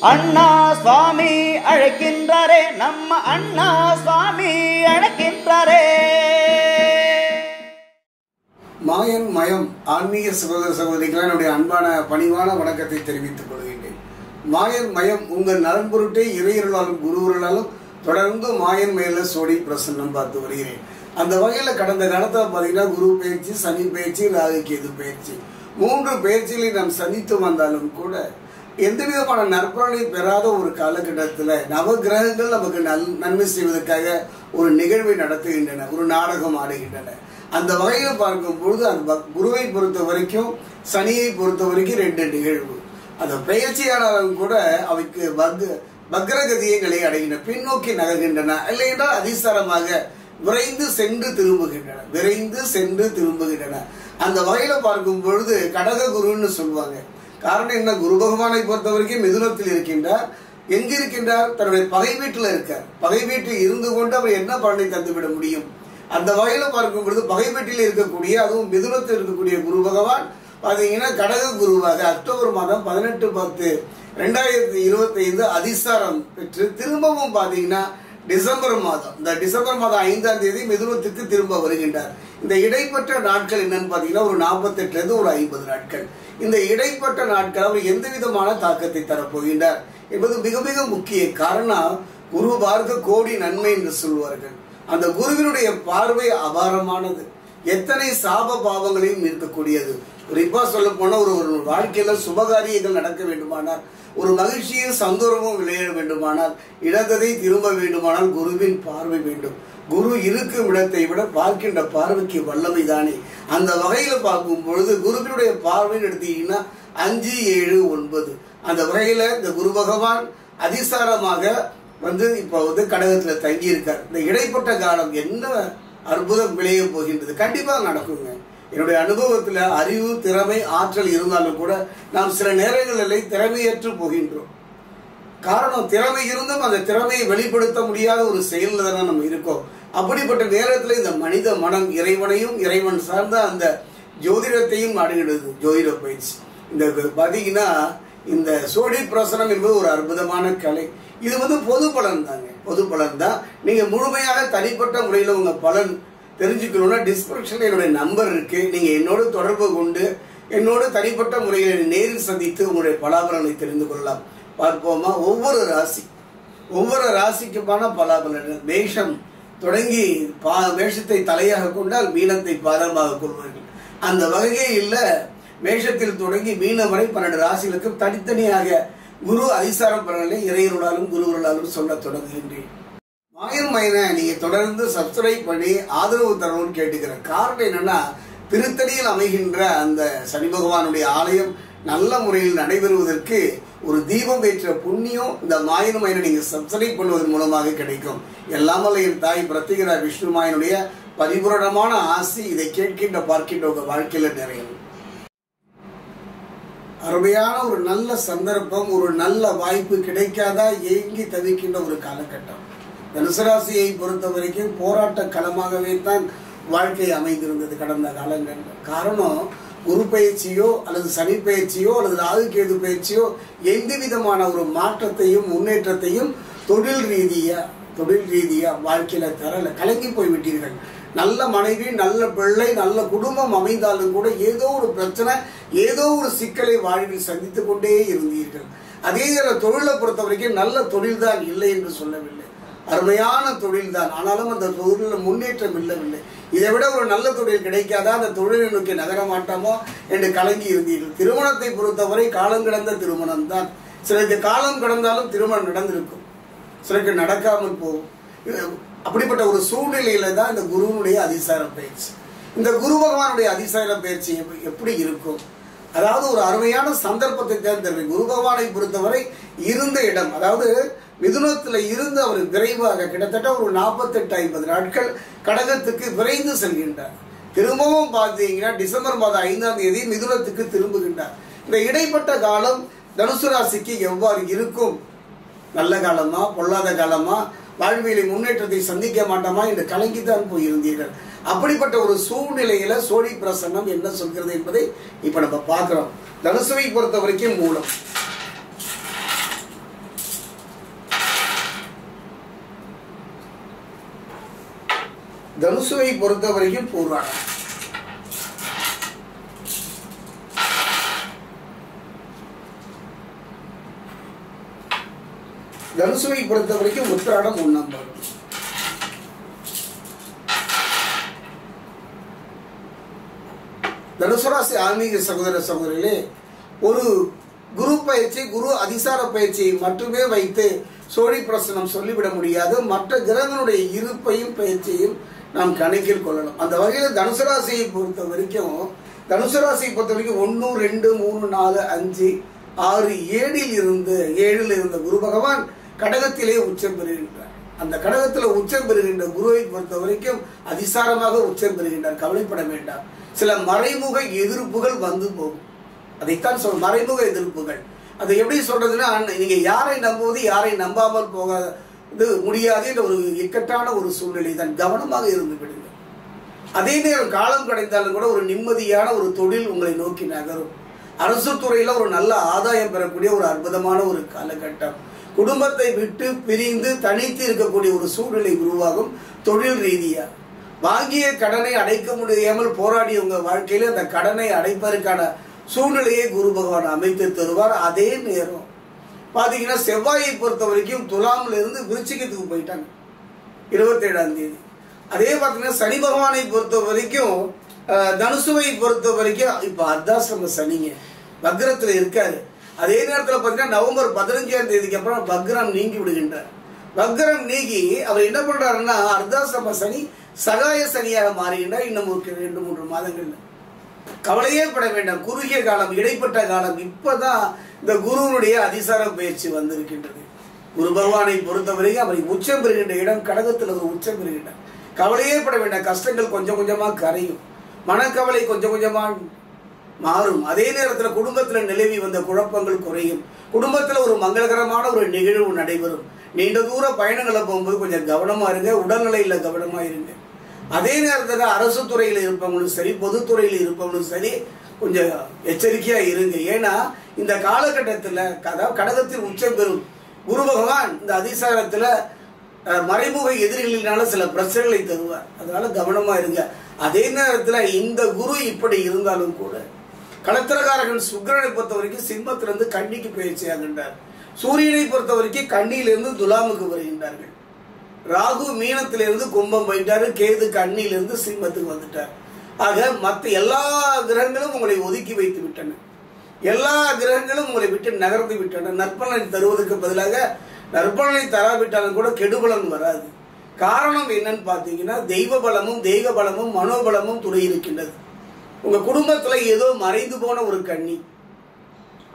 அண்ணா சுவாமி அழைக்கின்றாரே, நம்ம அண்ணா சுவாமி அழைக்கின்றாரே. மாயன் மயம் ஆன்மீக சகோதர சகோதரிகள் என்னுடைய அன்பான பணிவான வணக்கத்தை தெரிவித்துக் கொள்கின்றேன். மாயன் மயம் உங்கள் நலன் பொருட்டே இறையர்களாலும் குருவர்களாலும் தொடர்ந்து மாயன் மயில சோடி பிரசன்னம் பார்த்து வருகிறேன். அந்த வகையில் கடந்த காலத்தில் பார்த்தீங்கன்னா குரு பயிற்சி, சனி பயிற்சி, ராகு கேது பயிற்சி, 3 பயிற்சிகளை நாம் சந்தித்து வந்தாலும் கூட எந்த விதமான நற்பலனை பெறாத ஒரு காலகட்டத்தில் நவகிரகங்கள் நமக்கு நன்மை செய்வதற்காக ஒரு நிகழ்வை நடத்துகின்றன, ஒரு நாடகம் ஆடுகின்றன. அந்த வகையில் பார்க்கும் பொழுது அந்த குருவை பொறுத்த வரைக்கும் சனியை பொறுத்த வரைக்கும் 2 நிகழ்வு. அந்த பயிற்சியாளரும் கூட அவைக்கு பக்ரகதியை நிலை அடைகின்றன, பின்னோக்கி நகர்கின்றன, இல்லையென்றால் அதிசாரமாக விரைந்து சென்று திரும்புகின்றன. அந்த வகையில பார்க்கும் பொழுது கடக குருன்னு சொல்லுவாங்க. காரணம் என்ன? குரு பகவானை பொறுத்த வரைக்கும் மிதுனத்தில் இருக்கின்றார். எங்க இருக்கின்றார்? தன்னுடைய பகை வீட்டில் இருக்கார். பகை வீட்டில் இருந்து கொண்டு அவர் என்ன பலனை தந்துவிட முடியும்? அந்த வகையில பார்க்கும் பொழுது பகை வீட்டில் இருக்கக்கூடிய, அதுவும் மிதுனத்தில் இருக்கக்கூடிய குரு பகவான் பாத்தீங்கன்னா கடக குருவாக அக்டோபர் மாதம் 18/10/2025 அதிசாரம் பெற்று திரும்பவும் பாத்தீங்கன்னா டிசம்பர் மாதம் 5ஆம் தேதி மிதுனத்துக்கு திரும்ப வருகின்றார். இந்த இடைப்பட்ட நாட்கள் என்னன்னு பாத்தீங்கன்னா ஒரு 48 இருந்து ஒரு 50 நாட்கள். இந்த இடைப்பட்ட நாட்கள் அவர் எந்த விதமான தாக்கத்தை தரப்போகின்றார் என்பது மிக மிக முக்கிய காரணம். குரு பார்க்க கோடி நன்மை என்று சொல்வார்கள். அந்த குருவினுடைய பார்வை அபாரமானது, எத்தனை சாப பாவங்களையும் இருக்கக்கூடியது. குறிப்பா சொல்ல போனா ஒரு வாழ்க்கையில சுபகாரியங்கள் நடக்க வேண்டுமானால், ஒரு மகிழ்ச்சியும் சந்தோஷமும் விளையாட வேண்டுமானால், இழந்ததை திரும்ப வேண்டுமானால் குருவின் பார்வை வேண்டும். குரு இருக்கும் இடத்தை விட பார்க்கின்ற பார்வைக்கு வல்லமை தானே. அந்த வகையில பார்க்கும் பொழுது குருவினுடைய பார்வைன்னு எடுத்தீங்கன்னா 5, 7, 9 அந்த வகையில இந்த குரு பகவான் அதிசாரமாக இப்ப கடகத்துல தங்கி இருக்கார். இந்த இடைப்பட்ட காலம் என்ன அற்புதம் விளைய போகின்றது? கண்டிப்பா நடக்குங்க. என்னுடைய அனுபவத்துல அறிவு, திறமை, ஆற்றல் இருந்தாலும் கூட நாம் சில நேரங்களில் திறமையற்று போகின்றோம். காரணம், திறமை இருந்தும் அந்த திறமையை வெளிப்படுத்த முடியாத ஒரு செயல்ல தானே நம்ம இருக்கோம். அப்படிப்பட்ட நேரத்தில் இந்த மனித மனம் இறைவனையும் இறைவன் சார்ந்த அந்த ஜோதிடத்தையும் நாடுகிறது. ஜோதிட பயிற்சி இந்த பாத்தீங்கன்னா இந்த சோடி பிரசனம் என்பது ஒரு அற்புதமான கலை. இது பொது பலன் தாங்க, பொது பலன் தான். நீங்க முழுமையாக தனிப்பட்ட முறையில் உங்க பலன் தெரிஞ்சுக்கணும்னா டிஸ்கிரிப்ஷன்ல என்னுடைய நம்பர் இருக்கு. நீங்க என்னோடு தொடர்பு கொண்டு என்னோடு தனிப்பட்ட முறையில் நேரில் சந்தித்து உங்களுடைய பலாபலனை தெரிந்து கொள்ளலாம். பார்ப்போமா? ஒவ்வொரு ராசிக்குமான பலாபலன். மேஷம் தொடங்கி மேஷத்தை தலையாக கொண்டால் மீனத்தை பாதமாக கொள்வார்கள். அந்த வகையில் மேஷத்தில் தொடங்கி மீனம் வரை 12 ராசிகளுக்கு தனித்தனியாக குரு அதிசாரம் பலனை இறையருளாலும் குருவர்களாலும் சொல்ல தொடங்குகின்றேன். மாயன் மயனை நீங்க தொடர்ந்து சப்ஸ்கிரைப் பண்ணி ஆதரவு தரணும்னு கேட்டுக்கிறேன். காரணம் என்னன்னா, திருத்தணியில் அமைகின்ற அந்த சனி பகவானுடைய ஆலயம் நல்ல முறையில் நடைபெறுவதற்கு ஒரு தீபம் ஏற்ற புண்ணியம் இந்த மாயன் மயனை நீங்க சப்ஸ்கிரைப் பண்ணுவதன் மூலமாக கிடைக்கும். எல்லாமல்ல என் தாய் பிரத்திகரா விஷ்ணு மாயனுடைய பரிபூரணமான ஆசி இதை கேட்கின்ற பார்க்கின்ற உங்க வாழ்க்கையில நிறையும். அருமையான ஒரு நல்ல சந்தர்ப்பம், ஒரு நல்ல வாய்ப்பு கிடைக்காதா ஏங்கி தவிக்கின்ற ஒரு காலகட்டம். தனுசு ராசியை பொறுத்த வரைக்கும் போராட்ட களமாகவே தான் வாழ்க்கை அமைந்திருந்தது கடந்த காலங்களில். காரணம், குரு பயிற்சியோ அல்லது சனி பயிற்சியோ அல்லது ராகு கேது பயிற்சியோ எந்த விதமான ஒரு மாற்றத்தையும் முன்னேற்றத்தையும் தொழில் ரீதியா வாழ்க்கையில தரல. கலங்கி போய்விட்டீர்கள். நல்ல மனைவி, நல்ல பிள்ளை, நல்ல குடும்பம் அமைந்தாலும் கூட ஏதோ ஒரு பிரச்சனை, ஏதோ ஒரு சிக்கலை வாழ்வில் சந்தித்துக் கொண்டே இருந்தீர்கள். அதே தொழிலை பொறுத்த வரைக்கும் நல்ல தொழில் தான் இல்லை என்று சொல்லவில்லை, அருமையான தொழில் தான். ஆனாலும் அந்த தொழிலில் முன்னேற்றம் இல்லவில்லை. இதை விட ஒரு நல்ல தொழில் கிடைக்காதா, அந்த தொழிலை நோக்கி நகர மாட்டோமோ என்று கலங்கி இருந்தீர்கள். திருமணத்தை பொறுத்தவரை காலம் கடந்த திருமணம் தான். சிலருக்கு காலம் கடந்தாலும் திருமணம் நடந்திருக்கும், சிலருக்கு நடக்காமல் போகும். அப்படிப்பட்ட ஒரு சூழ்நிலையில தான் இந்த குருவனுடைய அதிசார பயிற்சி. இந்த குரு பகவானுடைய அதிசார பயிற்சி எப்படி இருக்கும்? அதாவது ஒரு அருமையான சந்தர்ப்பத்தை தேர்ந்தெடுக்க. குரு பகவானை பொறுத்தவரை இருந்த இடம், அதாவது மிதுனத்துல இருந்து அவர் விரைவாக கிட்டத்தட்ட ஒரு 48-50 நாட்கள் கடகத்துக்கு விரைந்து செல்கின்றார். திரும்பவும் பார்த்தீங்கன்னா டிசம்பர் மாதம் 5ஆம் தேதி மிதுனத்துக்கு திரும்புகின்றார். இந்த இடைப்பட்ட காலம் தனுசு ராசிக்கு எவ்வாறு இருக்கும்? நல்ல காலமா, பொல்லாத காலமா, வாழ்வியலை முன்னேற்றத்தை சந்திக்க மாட்டோமா என்று கலங்கித்தான் போயிருந்தீர்கள். அப்படிப்பட்ட ஒரு சூழ்நிலையில சோழி பிரசன்னம் என்ன சொல்கிறது என்பதை இப்ப நம்ம பார்க்கிறோம். தனுசுவை பொறுத்த வரைக்கும் மூலம் தனுசுவை பொறுத்த வரைக்கும் பூராடம், தனுசுவை பொறுத்த வரைக்கும் உத்திராடம் 1ஆம் பாதம், தனுசு ராசி ஆன்மீக சகோதர சகோதரிகளே, ஒரு குரு பயிற்சி, குரு அதிசார பயிற்சியை மட்டுமே வைத்து சோழி பிரசனம் சொல்லிவிட முடியாது. மற்ற கிரகங்களுடைய இருப்பையும் பயிற்சியையும் நாம் கணக்கில் கொள்ளலாம். அந்த வகையில் தனுசு ராசியை பொறுத்த வரைக்கும் 1, 2, 3, 4, 5, 6, 7 இருந்த குரு பகவான் கடகத்திலே உச்சம் பெறுகின்றார். அந்த கடகத்தில் உச்சம் பெறுகின்ற குருவை பொறுத்த வரைக்கும் அதிசாரமாக உச்சம் பெறுகின்றார். கவலைப்பட வேண்டாம். சில மறைமுக எதிர்ப்புகள் வந்து போகும். அதைத்தான் மறைமுக எதிர்ப்புகள். அதை எப்படி சொல்றதுன்னா, நீங்க யாரை நம்புவது யாரை நம்பாமல் போக முடியாது என்ற ஒரு இக்கட்டான ஒரு சூழ்நிலை தான். கவனமாக இருந்து விடுங்க. அதே நேரம் காலம் கிடைத்தாலும் கூட ஒரு நிம்மதியான ஒரு தொழில் உங்களை நோக்கி நகரும். அரசு துறையில ஒரு நல்ல ஆதாயம் பெறக்கூடிய ஒரு அற்புதமான ஒரு காலகட்டம். குடும்பத்தை விட்டு பிரிந்து தனித்து இருக்கக்கூடிய ஒரு சூழ்நிலை உருவாகும். தொழில் ரீதியா வாங்கிய கடனை அடைக்க முடியாமல் போராடி உங்க வாழ்க்கையில அந்த கடனை அடைப்பதற்கான சூழ்நிலையை குரு பகவான் அமைத்து தருவார். அதே நேரம் பாத்தீங்கன்னா செவ்வாயை பொறுத்த வரைக்கும் துலாம்ல இருந்து விருச்சிகத்துக்கு போயிட்டாங்க 27ஆம் தேதி. அதே பாத்தீங்கன்னா சனி பகவானை பொறுத்த வரைக்கும் தனுசுவை பொறுத்த வரைக்கும் இப்ப அர்த்தாசிரம சனிங்க வக்ரத்துல இருக்காரு. அதே நேரத்தில் பாத்தீங்கன்னா நவம்பர் 15ஆம் தேதிக்கு அப்புறம் வக்ரம் நீங்கி விடுகின்றார். வக்ரம் நீங்கி அவர் என்ன பண்றாருன்னா அர்த்தாசிரம சனி சகாய சனியாக மாறுகின்றார். இன்னும் 2-3 மாதங்கள்ல கவலையே பட வேண்டாம். குறுகிய காலம், இடைப்பட்ட காலம். இப்பதான் இந்த குருவனுடைய அதிசார பயிற்சி வந்திருக்கின்றது. குரு பகவானை பொறுத்தவரைக்கும் அவரை உச்சம் பெறுகின்ற இடம் கடகத்தில் ஒரு உச்சம் பெறுகின்றார். கவலையே பட வேண்டாம். கஷ்டங்கள் கொஞ்சம் கொஞ்சமா கரையும். மனக்கவலை கொஞ்சம் கொஞ்சமா மாறும். அதே நேரத்தில் குடும்பத்தில் நிலவி வந்த குழப்பங்கள் குறையும். குடும்பத்தில் ஒரு மங்களகரமான ஒரு நிகழ்வு நடைபெறும். நீண்ட தூர பயணங்களை போகும்போது கொஞ்சம் கவனமா இருங்க. உடல்நிலையில கவனமா இருங்க. அதே நேரத்தில் அரசு துறையில் இருப்பவங்களும் சரி, பொதுத்துறையில் இருப்பவங்களும் சரி, கொஞ்சம் எச்சரிக்கையா இருங்க. ஏன்னா இந்த காலகட்டத்தில் கடகத்தில் உச்சம் பெறும் குரு பகவான் இந்த அதிசாரத்துல மறைமுக எதிரிகளினால சில பிரச்சனைகளை தருவார். அதனால கவனமா இருங்க. அதே நேரத்தில் இந்த குரு இப்படி இருந்தாலும் கூட களத்திரகாரகன் சுக்கிரனை பொறுத்த வரைக்கும் சிம்மத்திலிருந்து கன்னிக்கு பயிற்சி ஆகின்றார். சூரியனை பொறுத்த வரைக்கும் கன்னியிலிருந்து துலாமுக்கு வருகின்றார்கள். ராகு மீனத்திலிருந்து கும்பம் போயிட்டாரு. கேது கன்னியிலிருந்து சிம்மத்துக்கு வந்துட்டார். ஆக மற்ற எல்லா கிரகங்களும் உங்களை ஒதுக்கி வைத்து விட்டன. எல்லா கிரகங்களும் உங்களை விட்டு நகர்ந்து விட்டன. நற்பலனை தருவதற்கு பதிலாக நற்பலனை தராவிட்டாலும் கூட கெடுபலன் வராது. காரணம் என்னன்னு பாத்தீங்கன்னா தெய்வ பலமும் தெய்வ பலமும் மனோபலமும் துணை இருக்கின்றது. உங்க குடும்பத்துல ஏதோ மறைந்து போன ஒரு கன்னி,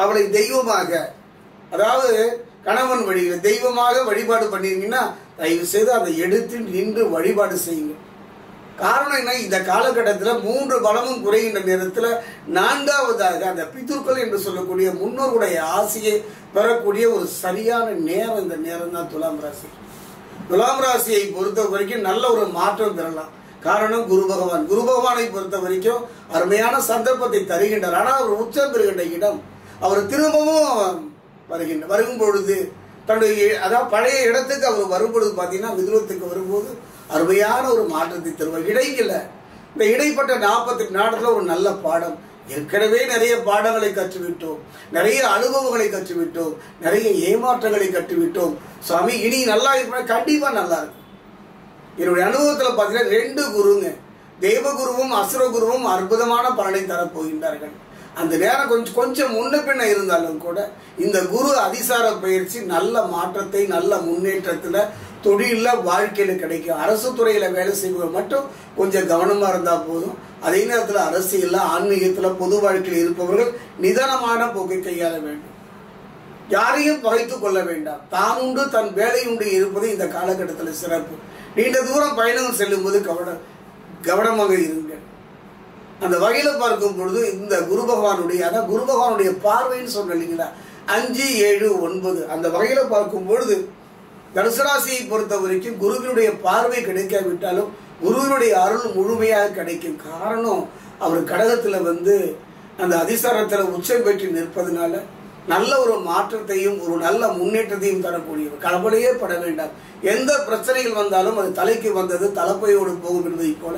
அவளை தெய்வமாக, அதாவது கணவன் வழியில தெய்வமாக வழிபாடு பண்ணிருக்கீங்கன்னா தயவு செய்து அதை எடுத்து நின்று வழிபாடு செய்யுங்க. காரணம் என்ன, இந்த காலகட்டத்தில் 3 பலமும் குறைகின்ற நேரத்தில் 4வதாக அந்த பிதுர்கள் என்று சொல்லக்கூடிய முன்னோருடைய ஆசையை பெறக்கூடிய ஒரு சரியான நேரம் இந்த நேரம் தான் துலாம் ராசி. துலாம் ராசியை பொறுத்த வரைக்கும் நல்ல ஒரு மாற்றம் பெறலாம். காரணம் குரு பகவான். குரு பகவானை பொறுத்த வரைக்கும் அருமையான சந்தர்ப்பத்தை தருகின்றார். ஆனால் அவர் உச்சம் பெறுகின்ற இடம், அவர் திரும்பவும் வரும் பொழுது தன்னுடைய அதாவது பழைய இடத்துக்கு அவர் வரும்பொழுது பார்த்தீங்கன்னா மிதுனத்துக்கு வரும்போது அருமையான ஒரு மாற்றத்தை தருவார். இடையில இந்த இடைப்பட்ட 48 நாட்கள் ஒரு நல்ல பாடம். ஏற்கனவே நிறைய பாடங்களை கற்றுவிட்டோம், நிறைய அனுபவங்களை கற்றுவிட்டோம், நிறைய ஏமாற்றங்களை கற்றுவிட்டோம். சுவாமி இனி நல்லா இருப்ப கண்டிப்பா நல்லா இருக்கும். என்னுடைய அனுபவத்தில் பார்த்தீங்கன்னா 2 குருங்க, தேவகுருவும் அசுரகுருவும் அற்புதமான பலனை தரப்போகின்றார்கள். அந்த நேரம் கொஞ்சம் முன்ன பின்ன இருந்தாலும் கூட இந்த குரு அதிசார பயிற்சி நல்ல மாற்றத்தை, நல்ல முன்னேற்றத்துல தொழில வாழ்க்கையில கிடைக்கும். அரசு துறையில வேலை செய்வது மட்டும் கொஞ்சம் கவனமா இருந்தா போதும். அதே நேரத்தில் அரசியல்ல, ஆன்மீகத்துல, பொது வாழ்க்கையில் இருப்பவர்கள் நிதானமான போக்கை கையாள வேண்டும். யாரையும் பகைத்துக் கொள்ள வேண்டாம். தான் உண்டு தன் வேலை உண்டு இருப்பது இந்த காலகட்டத்தில் சிறப்பு. நீண்ட தூரம் பயணம் செல்லும் போது கவனமாக இருங்க. அந்த வகையில பார்க்கும் பொழுது இந்த குரு பகவானுடைய, அதான் குரு பகவானுடைய பார்வைன்னு சொன்ன இல்லைங்களா, 5, 7, 9 அந்த வகையில பார்க்கும் பொழுது தனுசு ராசியை பொறுத்த வரைக்கும் குருவினுடைய பார்வை கிடைக்காவிட்டாலும் குருவினுடைய அருள் முழுமையாக கிடைக்கும். காரணம் அவர் கடகத்துல அந்த அதிசாரத்துல உச்சம் பெற்று நிற்பதனால நல்ல ஒரு மாற்றத்தையும் ஒரு நல்ல முன்னேற்றத்தையும் தரக்கூடியவர். கவலையே பட வேண்டாம். எந்த பிரச்சனைகள் வந்தாலும் அது தலைக்கு வந்தது தலைப்பையோடு போகும் என்பதை போல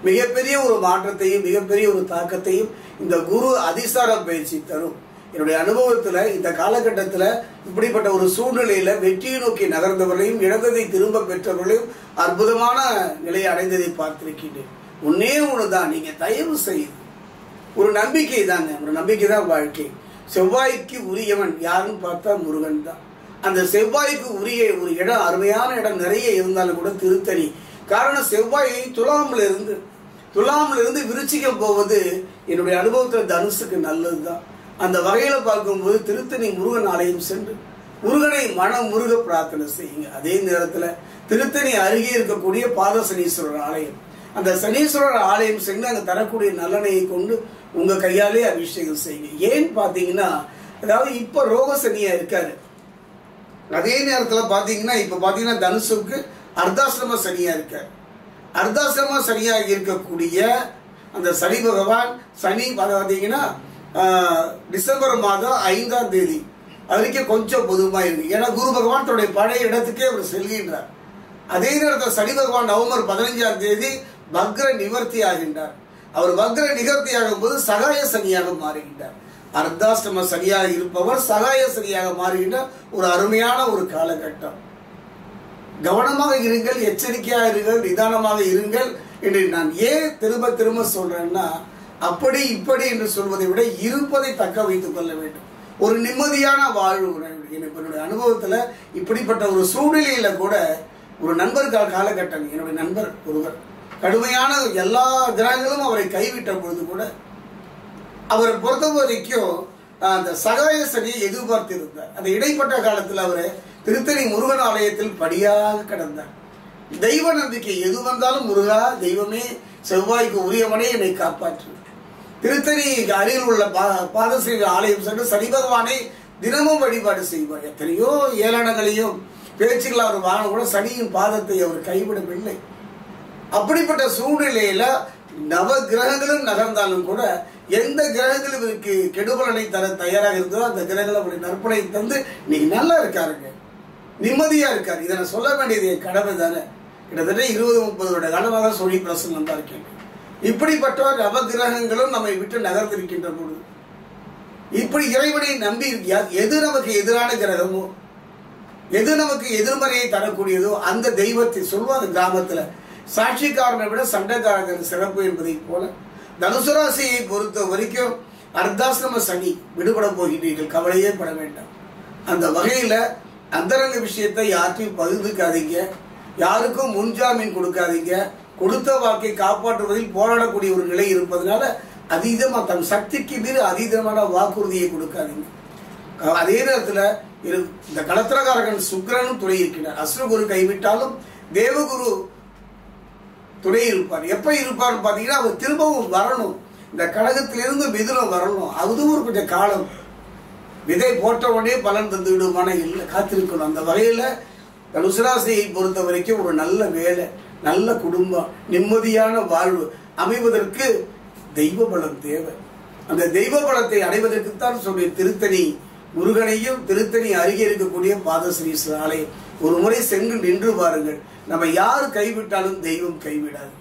மிகப்பெரிய ஒரு மாற்றத்தையும் மிகப்பெரிய ஒரு தாக்கத்தையும் இந்த குரு அதிசார பயிற்சி தரும். என்னுடைய அனுபவத்துல இந்த காலகட்டத்துல இப்படிப்பட்ட ஒரு சூழ்நிலையில வெற்றியை நோக்கி நகர்ந்தவர்களையும் இழந்ததை திரும்ப பெற்றவர்களையும் அற்புதமான நிலையை அடைந்ததை பார்த்திருக்கின்றேன். ஒன்னே ஒண்ணுதான், நீங்க தயவு செய்து ஒரு நம்பிக்கை தாங்க, ஒரு நம்பிக்கை தான் வாழ்க்கை. செவ்வாய்க்கு உரியவன் யாருன்னு பார்த்தா முருகன் தான். அந்த செவ்வாய்க்கு உரிய ஒரு இடம், அருமையான இடம் நிறைய இருந்தாலும் கூட திருத்தணி. காரணம் செவ்வாய் துலாமில் இருந்து விருச்சிகம் போவது என்னுடைய அனுபவத்தில் தனுசுக்கு நல்லதுதான். அந்த வகையில பார்க்கும்போது திருத்தணி முருகன் ஆலயம் சென்று முருகனை மனம் முருக பிரார்த்தனை செய்யுங்க. அதே நேரத்துல திருத்தணி அருகே இருக்கக்கூடிய பாத சனீஸ்வரர் ஆலயம், அந்த சனீஸ்வரர் ஆலயம் சென்று அங்க தரக்கூடிய நல்லெண்ணெயை கொண்டு உங்க கையாலே அபிஷேகம் செய்யுங்க. ஏன்னு பாத்தீங்கன்னா, அதாவது இப்ப ரோக சனியா இருக்காரு. அதே நேரத்துல பாத்தீங்கன்னா இப்ப பாத்தீங்கன்னா தனுசுக்கு அர்த்தாசிரம சனியா இருக்காரு. அர்த்தாசிரம சனியாக இருக்கக்கூடிய அந்த சனி பகவான் சனி பாத்தீங்கன்னா டிசம்பர் மாதம் 5ஆம் தேதி அது வரைக்கும் கொஞ்சம் பொதுமா இருக்கு. ஏன்னா குரு பகவான் தன்னுடைய பழைய இடத்துக்கே அவர் செல்கின்றார். அதே நேரத்தில் சனி பகவான் நவம்பர் 15ஆம் தேதி வக்ர நிவர்த்தி ஆகின்றார். அவர் வக்ர நிவர்த்தி ஆகும் போது சகாய சனியாக மாறுகின்றார். அர்த்தாஷ்டம சனியாக இருப்பவர் சகாய சனியாக மாறுகின்ற ஒரு அருமையான ஒரு காலகட்டம். கவனமாக இருங்கள், எச்சரிக்கையாக இருங்கள், நிதானமாக இருங்கள் என்று நான் ஏன் திரும்ப திரும்ப சொல்றேன்னா, அப்படி இப்படி என்று சொல்வதை விட இருப்பதை தக்க வைத்துக் கொள்ள வேண்டும். ஒரு நிம்மதியான வாழ்வு. என்னுடைய அனுபவத்துல இப்படிப்பட்ட ஒரு சூழ்நிலையில கூட ஒரு நண்பர் காலகட்டம், என்னுடைய நண்பர் ஒருவர் கடுமையான எல்லா கிரகங்களும் அவரை கைவிட்ட பொழுது கூட அவரை பொறுத்த வரைக்கும் அந்த சகாய சனியை எதிர்பார்த்திருந்தார். அந்த இடைப்பட்ட காலத்தில் அவரை திருத்தணி முருகன் ஆலயத்தில் படியாக கடந்தார். தெய்வ நம்பிக்கை எது வந்தாலும் முருகா தெய்வமே செவ்வாய்க்கு உரியவனே என்னை காப்பாற்று. திருத்தணி அருகில் உள்ள பாதசேவி ஆலயம் சென்று சனி பகவானை தினமும் வழிபாடு செய்வார். எத்தனையோ ஏளனங்களையும் பேச்சுக்கள் அவர் வாங்க கூட சனியின் பாதத்தை அவர் கைவிடவில்லை. அப்படிப்பட்ட சூழ்நிலையில நவ கிரகங்களும் நகர்ந்தாலும் கூட எந்த கிரகங்களும் இவருக்கு கெடுபலனை தர தயாராக இருந்ததோ அந்த கிரகங்கள் அவருடைய நற்பனை தந்து நீங்க நல்லா இருக்காருங்க, நிம்மதியா இருக்காரு. இதை நான் சொல்ல வேண்டியது கடமை தானே. கிட்டத்தட்ட 20-30 வருட காலமாக சொல்லி பிரசன்னம் தான் இருக்கேன். இப்படிப்பட்ட நவ கிரகங்களும் நம்மை விட்டு நகர்ந்திருக்கின்ற பொழுது இப்படி இறைவனை நம்பி எது நமக்கு எதிரான கிரகமோ எது நமக்கு எதிர்மறையை தரக்கூடியதோ அந்த தெய்வத்தை சொல்லுவாங்க கிராமத்துல. சாட்சிக்காரனை விட சண்டைக்காரர்கள் சிறப்பு என்பதை போல தனுசு ராசியை பொறுத்த வரைக்கும் அர்த்தாசிரம சனி விடுபட போகிறீர்கள், கவலையே பட வேண்டாம். அந்த வகையில அந்தரங்க விஷயத்தை யார்ட்டையும் பகிர்ந்துக்காதீங்க, யாருக்கும் முன்ஜாமீன் கொடுக்காதீங்க. கொடுத்த வாக்கை காப்பாற்றுவதில் போராடக்கூடிய ஒரு நிலை இருப்பதனால அதீதமா தன் சக்திக்கு மீறி அதீதமான வாக்குறுதியை கொடுக்காதீங்க. அதே நேரத்துல இந்த களத்திரகாரகன் சுக்கிரனும் துணை இருக்கிறார். அசுரகுரு கைவிட்டாலும் தேவகுரு துணை இருப்பார். எப்ப இருப்பார் பாத்தீங்கன்னா அவர் திரும்பவும் வரணும், இந்த கடகத்திலிருந்து மிதுனம் வரணும். அதுவும் ஒரு கொஞ்சம் காலம். விதை போட்ட உடனே பலன் தந்து விடுமான இல்லை, காத்திருக்கணும். அந்த வகையில தனுசு ராசியை பொறுத்த வரைக்கும் ஒரு நல்ல வேலை, நல்ல குடும்பம், நிம்மதியான வாழ்வு அமைவதற்கு தெய்வ பலம் தேவை. அந்த தெய்வ பலத்தை அடைவதற்குத்தான் சொல்லி திருத்தணி முருகனையும் திருத்தணி அருகே இருக்கக்கூடிய பாதஸ்ரீஸ்வரர் ஆலயம் ஒரு முறை சென்று நின்று பாருங்கள். நம்ம யார் கைவிட்டாலும் தெய்வம் கைவிடாது.